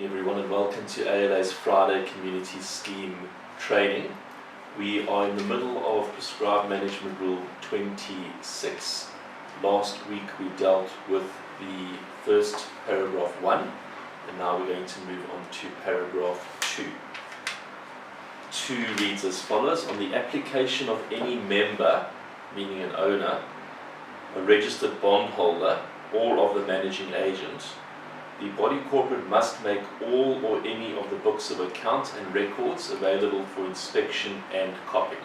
Everyone, and welcome to ALA's Friday Community Scheme training. We are in the middle of Prescribed Management Rule 26. Last week we dealt with the first paragraph 1, and now we're going to move on to paragraph 2. 2 reads as follows: on the application of any member, meaning an owner, a registered bondholder, or of the managing agent, the body corporate must make all or any of the books of account and records available for inspection and copying.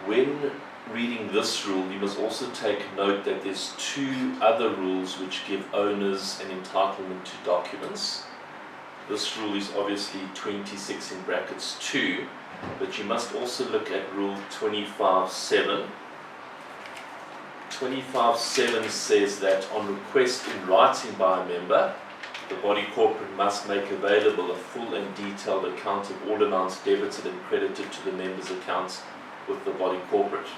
When reading this rule, you must also take note that there's 2 other rules which give owners an entitlement to documents. This rule is obviously 26 in brackets 2, but you must also look at rule 25.7. 25.7 says that on request in writing by a member, the body corporate must make available a full and detailed account of all amounts debited and credited to the member's accounts with the body corporate.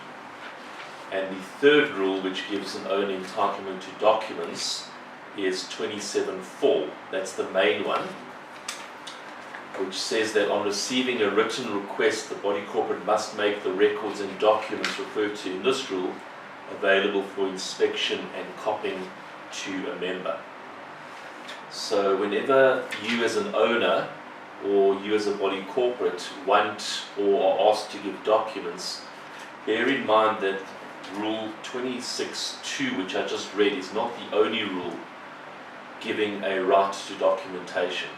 And the third rule, which gives an owner entitlement to documents, is 27.4. That's the main one, which says that on receiving a written request, the body corporate must make the records and documents referred to in this rule available for inspection and copying to a member. So whenever you as an owner or you as a body corporate want or are asked to give documents, bear in mind that rule 26.2, which I just read, is not the only rule giving a right to documentation.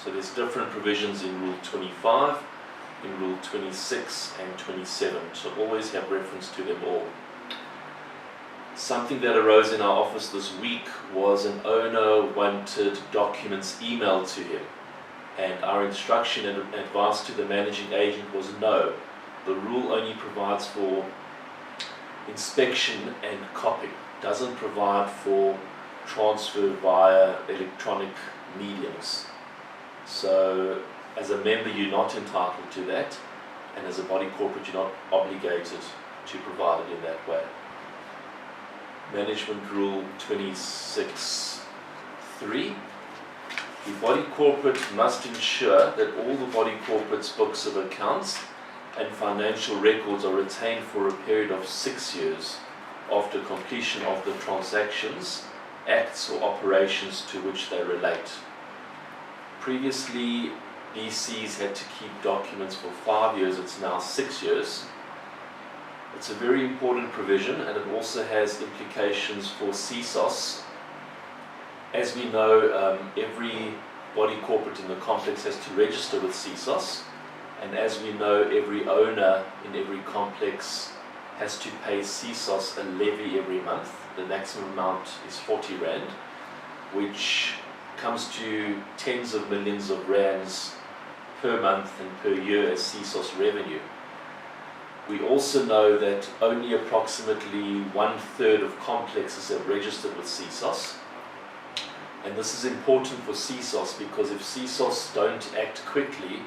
So there's different provisions in rule 25, in rule 26 and 27, so always have reference to them all. Something that arose in our office this week was an owner wanted documents emailed to him, and our instruction and advice to the managing agent was no. The rule only provides for inspection and copying, doesn't provide for transfer via electronic mediums. So as a member, you're not entitled to that, and as a body corporate, you're not obligated to provide it in that way. Management Rule 26.3. The body corporate must ensure that all the body corporate's books of accounts and financial records are retained for a period of 6 years after completion of the transactions, acts or operations to which they relate. Previously, BCs had to keep documents for 5 years, it's now 6 years. It's a very important provision, and it also has implications for CSOS. As we know, every body corporate in the complex has to register with CSOS, and as we know, every owner in every complex has to pay CSOS a levy every month. The maximum amount is 40 Rand, which comes to tens of millions of rands per month and per year as CSOS revenue. We also know that only approximately 1/3 of complexes have registered with CSOS, and this is important for CSOS because if CSOS don't act quickly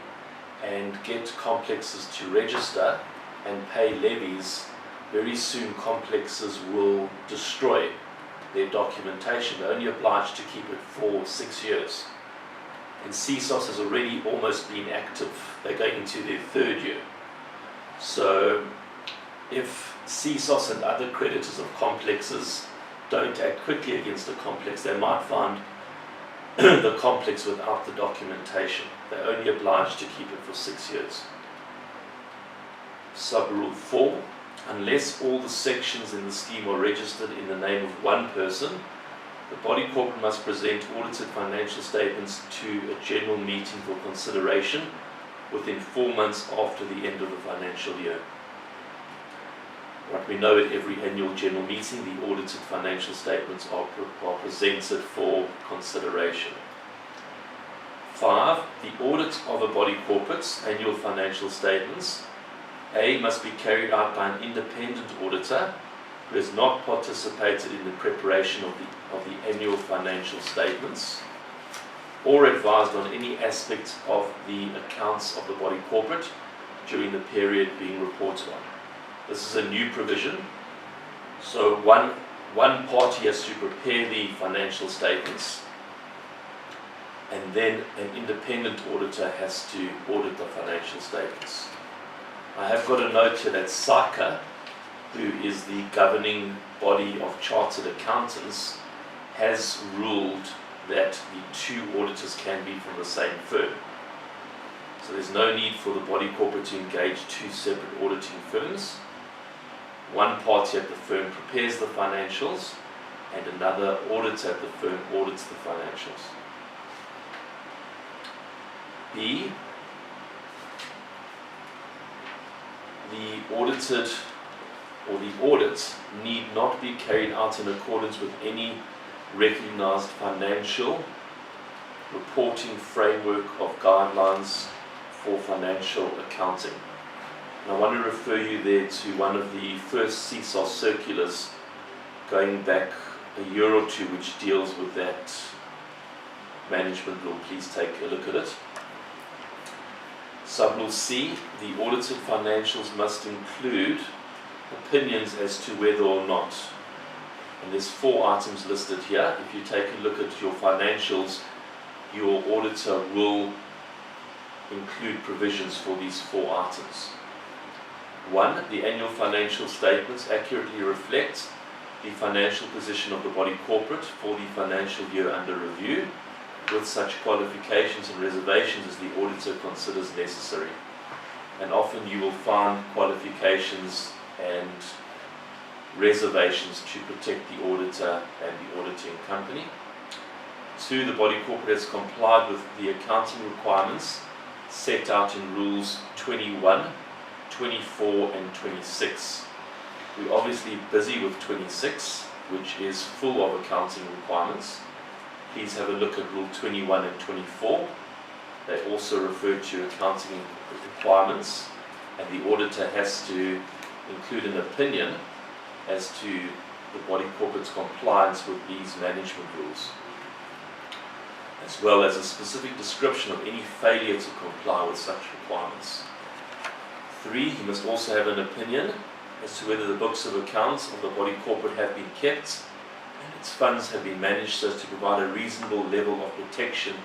and get complexes to register and pay levies, very soon complexes will destroy their documentation. They're only obliged to keep it for 6 years. And CSOS has already almost been active. They're going into their 3rd year. So if CSOS and other creditors of complexes don't act quickly against a complex, they might find the complex without the documentation. They're only obliged to keep it for 6 years. Sub-rule 4. Unless all the sections in the scheme are registered in the name of one person, the body corporate must present audited financial statements to a general meeting for consideration within 4 months after the end of the financial year. Right, we know at every annual general meeting the audited financial statements are presented for consideration. 5. The audit of a body corporate's annual financial statements must be carried out by an independent auditor who has not participated in the preparation of the annual financial statements or advised on any aspect of the accounts of the body corporate during the period being reported on. This is a new provision, so one One party has to prepare the financial statements, and then an independent auditor has to audit the financial statements. I have got a note here that SACA, who is the governing body of chartered accountants, has ruled that the two auditors can be from the same firm. So there's no need for the body corporate to engage two separate auditing firms. One party at the firm prepares the financials, and another auditor at the firm audits the financials. B, the audited or the audit need not be carried out in accordance with any recognized financial reporting framework of guidelines for financial accounting. And I want to refer you there to one of the first CSOS circulars going back a year or two, which deals with that management law. Please take a look at it. Sublist C, the audited financials must include opinions as to whether or not, and there's 4 items listed here. If you take a look at your financials, your auditor will include provisions for these 4 items. 1, the annual financial statements accurately reflect the financial position of the body corporate for the financial year under review, with such qualifications and reservations as the auditor considers necessary. And often you will find qualifications and reservations to protect the auditor and the auditing company. 2, the body corporate has complied with the accounting requirements set out in rules 21, 24 and 26. We're obviously busy with 26, which is full of accounting requirements. Please have a look at rule 21 and 24. They also refer to accounting requirements, and the auditor has to include an opinion as to the body corporate's compliance with these management rules, as well as a specific description of any failure to comply with such requirements. 3, he must also have an opinion as to whether the books of accounts of the body corporate have been kept and its funds have been managed so as to provide a reasonable level of protection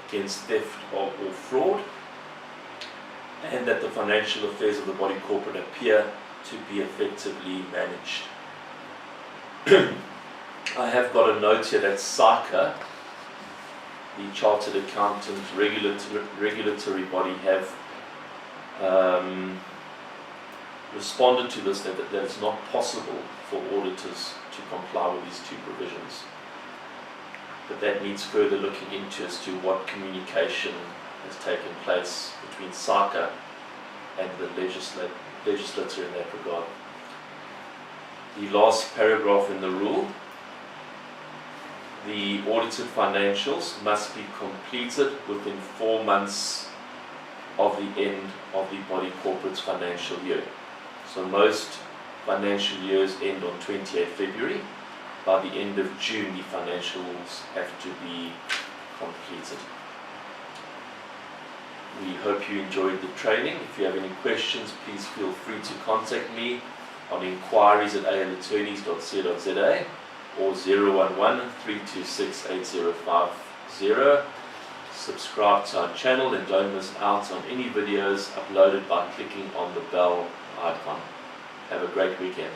against theft or fraud, and that the financial affairs of the body corporate appear to be effectively managed. I have got a note here that SACA, the Chartered Accountant regulatory body, have responded to this, that it's not possible for auditors to comply with these 2 provisions. But that needs further looking into as to what communication has taken place between SACA and the legislature in that regard. The last paragraph in the rule, the audited financials must be completed within 4 months of the end of the body corporate's financial year. So most financial years end on 28 February. By the end of June, the financials have to be completed. We hope you enjoyed the training. If you have any questions, please feel free to contact me on inquiries@alattorneys.co.za or 011-326-8050. Subscribe to our channel and don't miss out on any videos uploaded by clicking on the bell icon. Have a great weekend.